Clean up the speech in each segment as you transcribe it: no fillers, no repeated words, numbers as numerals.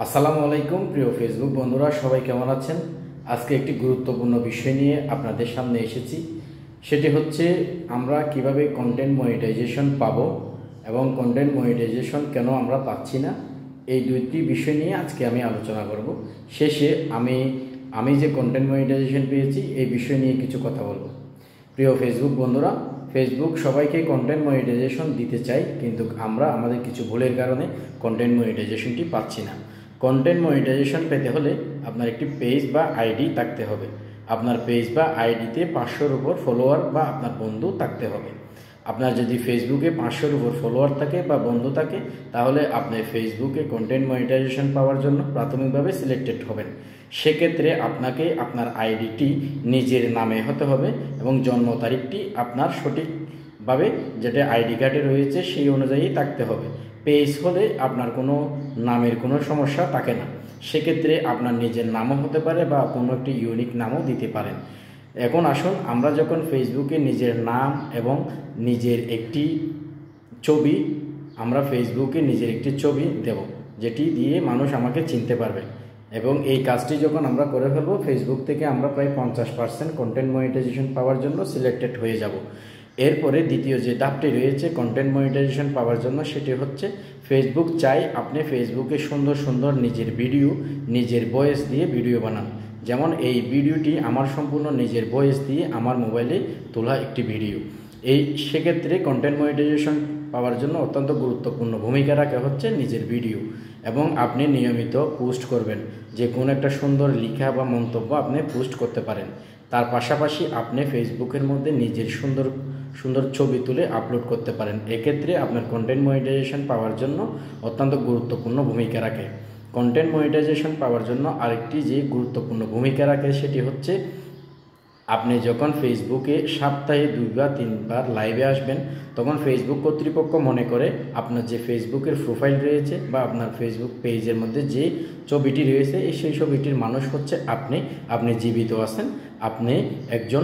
আসসালামু আলাইকুম প্রিয় ফেসবুক বন্ধুরা, সবাই কেমন আছেন? আজকে একটি গুরুত্বপূর্ণ বিষয় নিয়ে আপনাদের সামনে এসেছি। সেটি হচ্ছে আমরা কিভাবে কন্টেন্ট মনিটাইজেশন পাবো এবং কন্টেন্ট মনিটাইজেশন কেন আমরা পাচ্ছি না, এই দুইটি বিষয় নিয়ে আজকে আমি আলোচনা করব। শেষে আমি যে কন্টেন্ট মনিটাইজেশন পেয়েছি এই বিষয় নিয়ে কিছু কথা বলবো। প্রিয় ফেসবুক বন্ধুরা, ফেসবুক সবাইকে কন্টেন্ট মনিটাইজেশন দিতে চাই, কিন্তু আমরা আমাদের কিছু ভুলের কারণে কন্টেন্ট মনিটাইজেশনটি পাচ্ছি না। কন্টেন্ট মনিটাইজেশন পেতে হলে আপনার একটি পেজ বা আইডি থাকতে হবে। আপনার পেজ বা আইডিতে 500-র উপর ফলোয়ার বা আপনার বন্ধু থাকতে হবে। আপনার যদি ফেসবুকে 500-র উপর ফলোয়ার থাকে বা বন্ধু থাকে, তাহলে আপনি ফেসবুকে কন্টেন্ট মনিটাইজেশন পাওয়ার জন্য প্রাথমিকভাবে সিলেক্টেড হবেন। সেক্ষেত্রে আপনাকে আপনার আইডিটি নিজের নামে হতে হবে এবং জন্ম তারিখটি আপনার সঠিকভাবে যেটা আইডি কার্ডে রয়েছে সেই অনুযায়ী থাকতে হবে। পেজ হলে আপনার কোনো নামের কোনো সমস্যা থাকে না, সেক্ষেত্রে আপনার নিজের নামও হতে পারে বা কোনো একটি ইউনিক নামও দিতে পারেন। এখন আসুন, আমরা যখন ফেসবুকে নিজের নাম এবং নিজের একটি ছবি দেব, যেটি দিয়ে মানুষ আমাকে চিনতে পারবে। এবং এই কাজটি যখন আমরা করে ফেলবো, ফেসবুক থেকে আমরা প্রায় 50% কন্টেন্ট মনিটাইজেশন পাওয়ার জন্য সিলেক্টেড হয়ে যাব। এরপরে দ্বিতীয় যে ধাপটি রয়েছে কন্টেন্ট মনিটাইজেশন পাওয়ার জন্য, সেটি হচ্ছে ফেসবুক চাই আপনি ফেসবুকে সুন্দর সুন্দর নিজের ভিডিও, নিজের ভয়েস দিয়ে ভিডিও বানান। যেমন এই ভিডিওটি আমার সম্পূর্ণ নিজের ভয়েস দিয়ে আমার মোবাইলে তোলা একটি ভিডিও। সেক্ষেত্রে কন্টেন্ট মনিটাইজেশন পাওয়ার জন্য অত্যন্ত গুরুত্বপূর্ণ ভূমিকা রাখা হচ্ছে নিজের ভিডিও। এবং আপনি নিয়মিত পোস্ট করবেন, যে কোনো একটা সুন্দর লেখা বা মন্তব্য আপনি পোস্ট করতে পারেন। তার পাশাপাশি আপনি ফেসবুকের মধ্যে নিজের সুন্দর সুন্দর ছবি তুলে আপলোড করতে পারেন। এক্ষেত্রে আপনার কন্টেন্ট মনিটাইজেশন পাওয়ার জন্য অত্যন্ত গুরুত্বপূর্ণ ভূমিকা রাখে। কন্টেন্ট মনিটাইজেশন পাওয়ার জন্য আরেকটি যে গুরুত্বপূর্ণ ভূমিকা রাখে সেটি হচ্ছে আপনি যখন ফেসবুকে সপ্তাহে 2 বা 3 বার লাইভে আসবেন, তখন ফেসবুক কর্তৃপক্ষ মনে করে আপনার যে ফেসবুকের প্রোফাইল রয়েছে বা আপনার ফেসবুক পেজের মধ্যে যে ছবিটি রয়েছে সেই ছবিটির মানুষ হচ্ছে আপনি জীবিত আছেন, আপনি একজন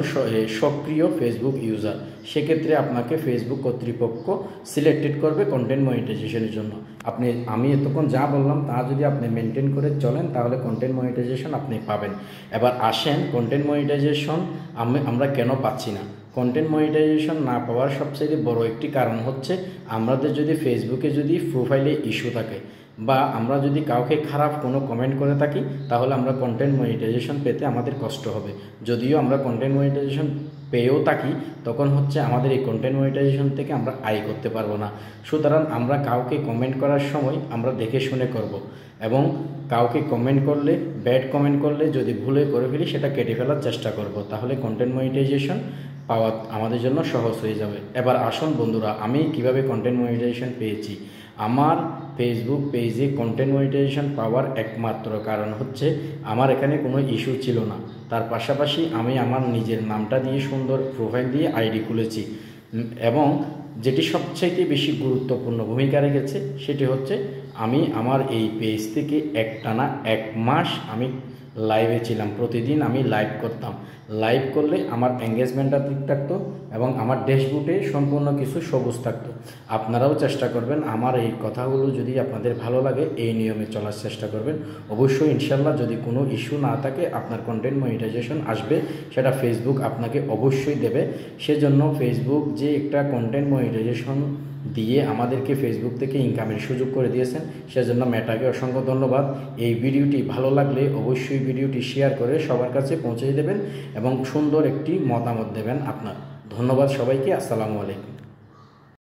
সক্রিয় ফেসবুক ইউজার। সেক্ষেত্রে আপনাকে ফেসবুক কর্তৃপক্ষ সিলেক্টেড করবে কন্টেন্ট মনিটাইজেশনের জন্য। আমি এতক্ষণ যা বললাম তা যদি আপনি মেনটেন করে চলেন, তাহলে কন্টেন্ট মনিটাইজেশন আপনি পাবেন। এবার আসেন, কন্টেন্ট মনিটাইজেশন আমরা কেন পাচ্ছি না। কন্টেন্ট মনিটাইজেশন না পাওয়ার সবচেয়ে বড় একটি কারণ হচ্ছে আমাদের যদি ফেসবুকে যদি প্রোফাইলে ইস্যু থাকে বা আমরা যদি কাউকে খারাপ কোনো কমেন্ট করে থাকি, তাহলে আমরা কন্টেন্ট মনিটাইজেশন পেতে আমাদের কষ্ট হবে। যদিও আমরা কন্টেন্ট মনিটাইজেশন পেয়েও থাকি, তখন হচ্ছে আমাদের এই কন্টেন্ট মনিটাইজেশন থেকে আমরা আয় করতে পারবো না। সুতরাং আমরা কাউকে কমেন্ট করার সময় আমরা দেখে শুনে করব এবং কাউকে কমেন্ট করলে, ব্যাড কমেন্ট করলে যদি ভুলে করে ফেলি সেটা কেটে ফেলার চেষ্টা করব, তাহলে কন্টেন্ট মনিটাইজেশন পাওয়া আমাদের জন্য সহজ হয়ে যাবে। এবার আসুন বন্ধুরা, আমি কিভাবে কন্টেন্ট মনিটাইজেশন পেয়েছি। আমার ফেসবুক পেজে কন্টেন্ট মনিটাইজেশন পাওয়ার একমাত্র কারণ হচ্ছে আমার এখানে কোনো ইস্যু ছিল না। তার পাশাপাশি আমি আমার নিজের নামটা দিয়ে সুন্দর প্রোফাইল দিয়ে আইডি খুলেছি এবং যেটি সবচাইতে বেশি গুরুত্বপূর্ণ ভূমিকা রেখেছে সেটি হচ্ছে আমি আমার এই পেজ থেকে একটানা 1 মাস আমি লাইভে ছিলাম। প্রতিদিন আমি লাইভ করতাম। লাইভ করলে আমার এঙ্গেজমেন্টটা ঠিক থাকতো এবং আমার ড্যাশবোর্ডে সম্পূর্ণ কিছু সবুজ থাকতো। আপনারাও চেষ্টা করবেন, আমার এই কথাগুলো যদি আপনাদের ভালো লাগে এই নিয়মে চলার চেষ্টা করবেন। অবশ্যই ইনশাল্লাহ যদি কোনো ইস্যু না থাকে আপনার কন্টেন্ট মনিটাইজেশন আসবে, সেটা ফেসবুক আপনাকে অবশ্যই দেবে। সেজন্য ফেসবুক যে একটা কন্টেন্ট মনিটাইজেশন দিয়ে আমাদেরকে ফেসবুক থেকে ইনকামের সুযোগ করে দিয়েছেন, সেজন্য মেটাকে অসংখ্য ধন্যবাদ। এই ভিডিওটি ভালো লাগলে অবশ্যই ভিডিওটি শেয়ার করে সবার কাছে পৌঁছে দেবেন এবং সুন্দর একটি মতামত দেবেন আপনার। ধন্যবাদ সবাইকে। আসসালামু আলাইকুম।